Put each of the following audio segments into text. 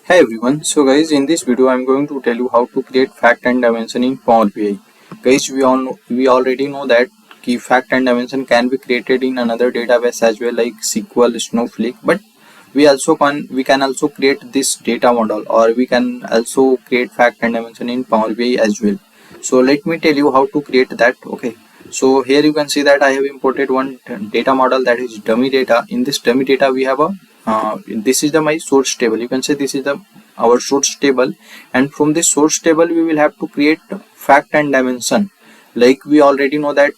Hey everyone, so guys, in this video I'm going to tell you how to create fact and dimension in Power BI. Guys, we already know that key fact and dimension can be created in another database as well, like SQL, Snowflake, but we can also create this data model, or we can also create fact and dimension in Power BI as well. So let me tell you how to create that. Okay, so here you can see that I have imported one data model, that is dummy data. In this dummy data we have a this is the my source table. You can say this is the our source table, and from this source table we will have to create fact and dimension. Like we already know that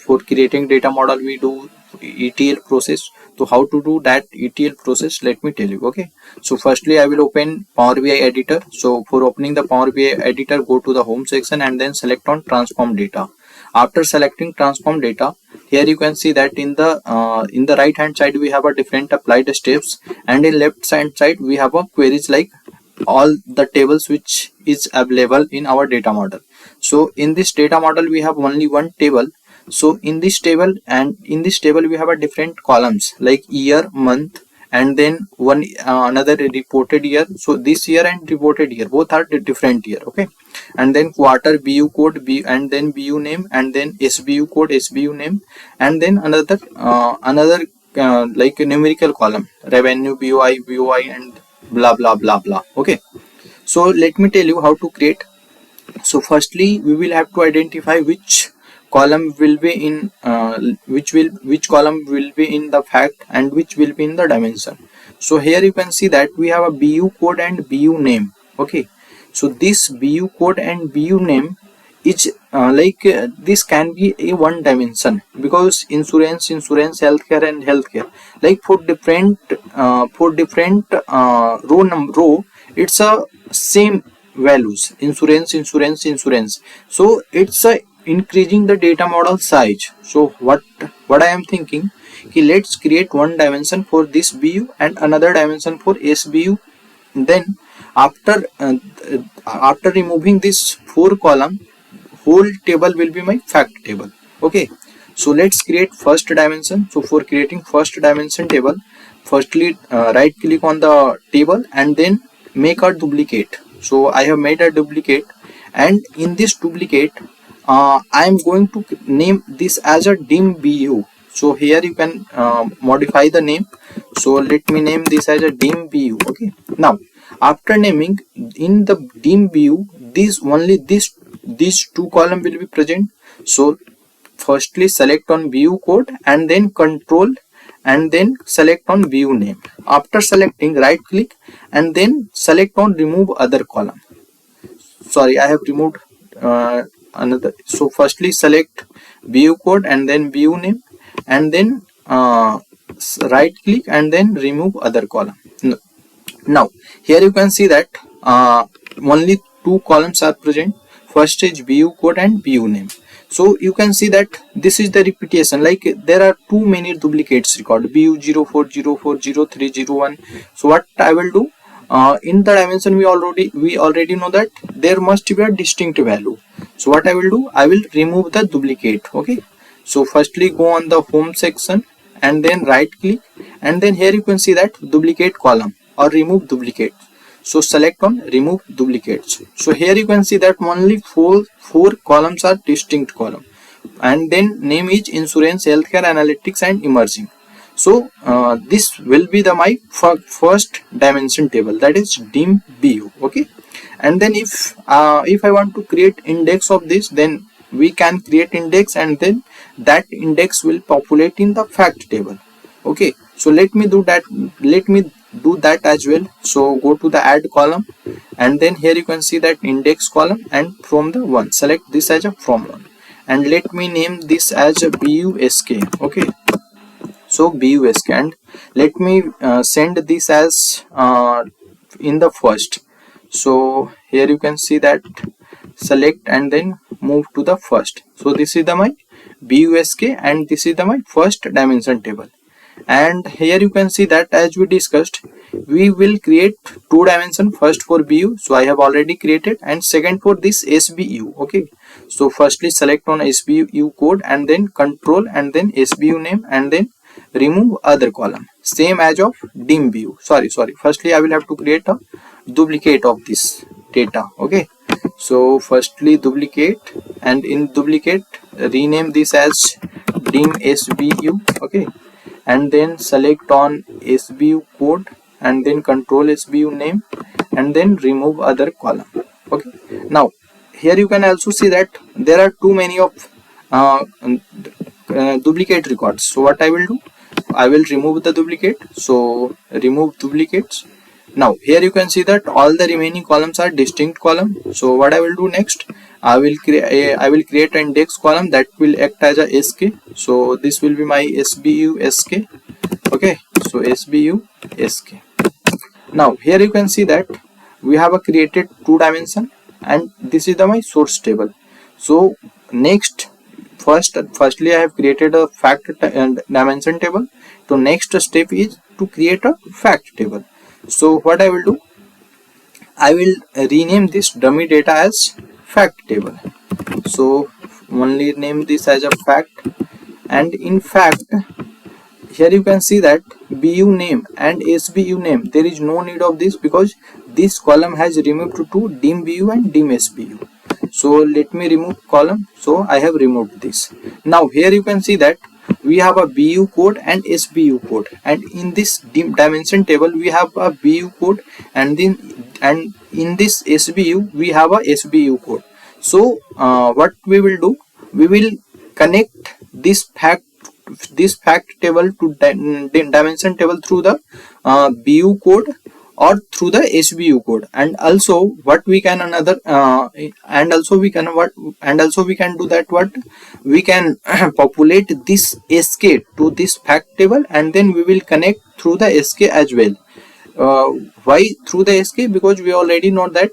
for creating data model we do ETL process. So how to do that ETL process, let me tell you. Okay, so firstly I will open Power BI editor. So for opening the Power BI editor, go to the home section and then select on transform data. After selecting transform data, here you can see that in the right hand side we have a different applied steps, and in left hand side we have a queries like all the tables which is available in our data model. So in this data model we have only one table. So in this table we have a different columns like year, month, and then one another reported year. So this year and reported year both are different year. Okay, and then quarter, BU code, and then BU name, and then SBU code, SBU name, and then another like a numerical column, revenue, BOI, and blah blah blah blah. Okay, so let me tell you how to create. So firstly we will have to identify which column will be in which column will be in the fact and which will be in the dimension. So here you can see that we have a BU code and BU name. Okay, so this BU code and BU name is this can be a one dimension, because insurance, healthcare, and healthcare, like for different row it's a same values, insurance. So it's increasing the data model size. So what I am thinking, let's create one dimension for this BU and another dimension for SBU. Then after removing this 4 column, whole table will be my fact table. Okay, so let's create first dimension. So for creating first dimension table, firstly right click on the table and then make a duplicate. So I have made a duplicate, and in this duplicate I am going to name this as a dim BU. So here you can modify the name. So let me name this as a dim BU. Okay, now after naming, in the dim BU, these two column will be present. So firstly select on BU code and then control and then select on BU name. After selecting, right click and then select on remove other column. Sorry, I have removed another. So firstly select BU code and then BU name, and then right click and then remove other column. Now here you can see that only two columns are present. First is BU code and BU name. So you can see that this is the repetition, like there are too many duplicates recorded, BU 04040301. So what I will do, in the dimension we already know that there must be a distinct value. So what I will do, I will remove the duplicate. Okay, so firstly go on the home section and then right click, and then here you can see that duplicate column or remove duplicate. So select on remove duplicates. So here you can see that only four columns are distinct column, and then name is insurance, healthcare, analytics, and emerging. So this will be the my first dimension table, that is dim BU. Okay, and then if I want to create index of this, then we can create index, and then that index will populate in the fact table. Okay, so let me do that as well. So go to the add column, and then here you can see that index column, and from the one select this as a from one, and let me name this as a BUSK. Okay, so BUSK, and let me send this as in the first. So here you can see that select and then move to the first. So this is the my BUSK, and this is the my first dimension table. And here you can see that as we discussed, we will create two dimension, first for BU, so I have already created, and second for this SBU. Okay, so firstly select on SBU code and then control and then SBU name, and then remove other column, same as of dim view. Sorry, firstly I will have to create a duplicate of this data. Okay, so firstly duplicate, and in duplicate rename this as dim SBU. Okay, and then select on SBU code, and then control SBU name, and then remove other column. Okay, now here you can also see that there are too many of duplicate records. So what I will do, I will remove the duplicate. So remove duplicates. Now here you can see that all the remaining columns are distinct column. So what I will do next, I will create an index column that will act as a SK. So this will be my SBU SK. Okay, so SBU SK. Now here you can see that we have a created 2 dimension, and this is my source table. So next, firstly I have created a fact and dimension table. So next step is to create a fact table. So what I will do, I will rename this dummy data as fact table. So only name this as a fact, and in fact here you can see that BU name and SBU name, there is no need of this because this column has removed to dim BU and dim SBU. So let me remove column. So I have removed this. Now here you can see that we have a BU code and SBU code, and in this dimension table we have a BU code, and in this SBU we have a SBU code. So what we will do, we will connect this fact table to dimension table through the BU code or through the SBU code, and also what we can and also we can do that, what we can populate this SK to this fact table, and then we will connect through the SK as well. Why through the SK? Because we already know that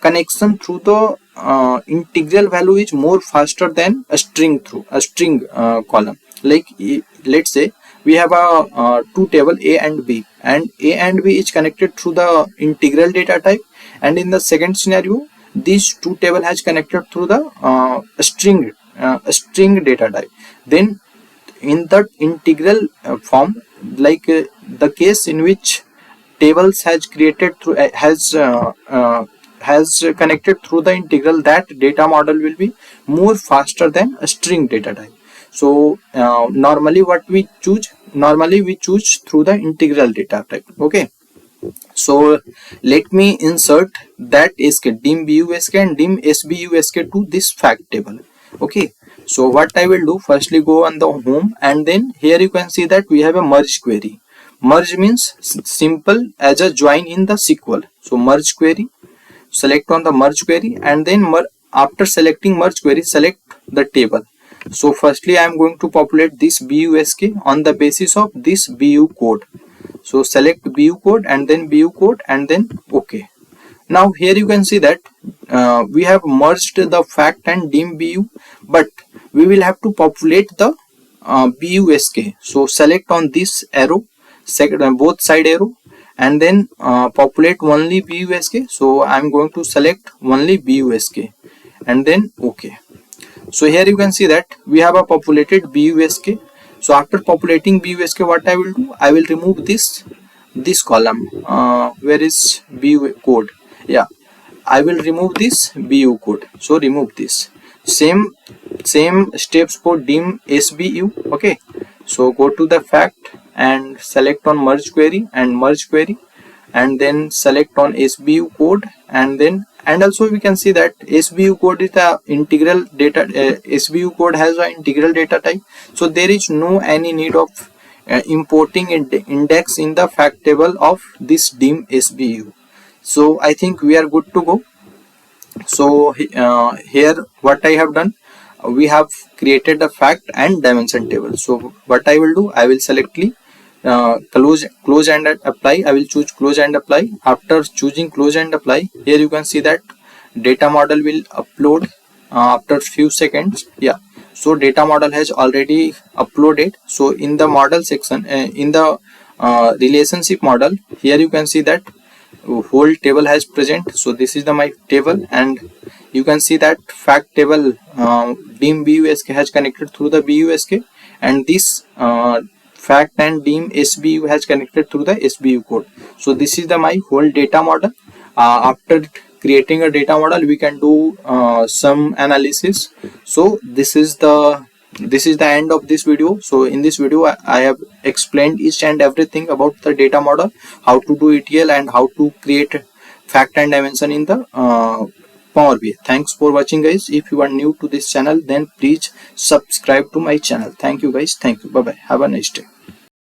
connection through the integral value is more faster than a string column. Like let's say we have a two table A and B, and A and B is connected through the integral data type, and in the second scenario these two table has connected through the string data type. Then in the integral form, like the case in which tables has created through has connected through the integral, that data model will be more faster than a string data type. So normally we choose through the integral data type. Okay, so let me insert that SK, dim BU SK and dim SBU SK to this fact table. Okay, so what I will do, firstly go on the home, and then here you can see that we have a merge query. Merge means simple as a join in the SQL. So merge query, select on the merge query, and then after selecting merge query, select the table. So firstly I am going to populate this BUSK on the basis of this BU code. So select BU code and then BU code and then OK. Now here you can see that we have merged the fact and dim BU, but we will have to populate the BUSK. So select on this arrow, both side arrow, and then populate only BUSK. So I am going to select only BUSK and then OK. So here you can see that we have a populated BUSK. So after populating BUSK, what I will do, I will remove this column. Where is BU code? Yeah, I will remove this BU code. So remove this. Same steps for dim SBU. Okay, so go to the fact and select on merge query, and then select on SBU code, and also we can see that SBU code is the integral data. SBU code has an integral data type, so there is no any need of importing index in the fact table of this dim SBU. So I think we are good to go. So here what I have done, we have created a fact and dimension table. So what I will do, I will select close and apply. I will choose close and apply. After choosing close and apply, here you can see that data model will upload after few seconds. Yeah, so data model has already uploaded. So in the model section, in the relationship model, here you can see that whole table has present. So this is my table, and you can see that fact table dim BUSK has connected through the BUSK, and this fact and dim SBU has connected through the SBU code. So this is the my whole data model. After creating a data model, we can do some analysis. So this is the end of this video. So in this video I have explained each and everything about the data model, how to do ETL and how to create fact and dimension in the Power BI. Thanks for watching, guys. If you are new to this channel, then please subscribe to my channel. Thank you, guys. Thank you. Bye bye. Have a nice day.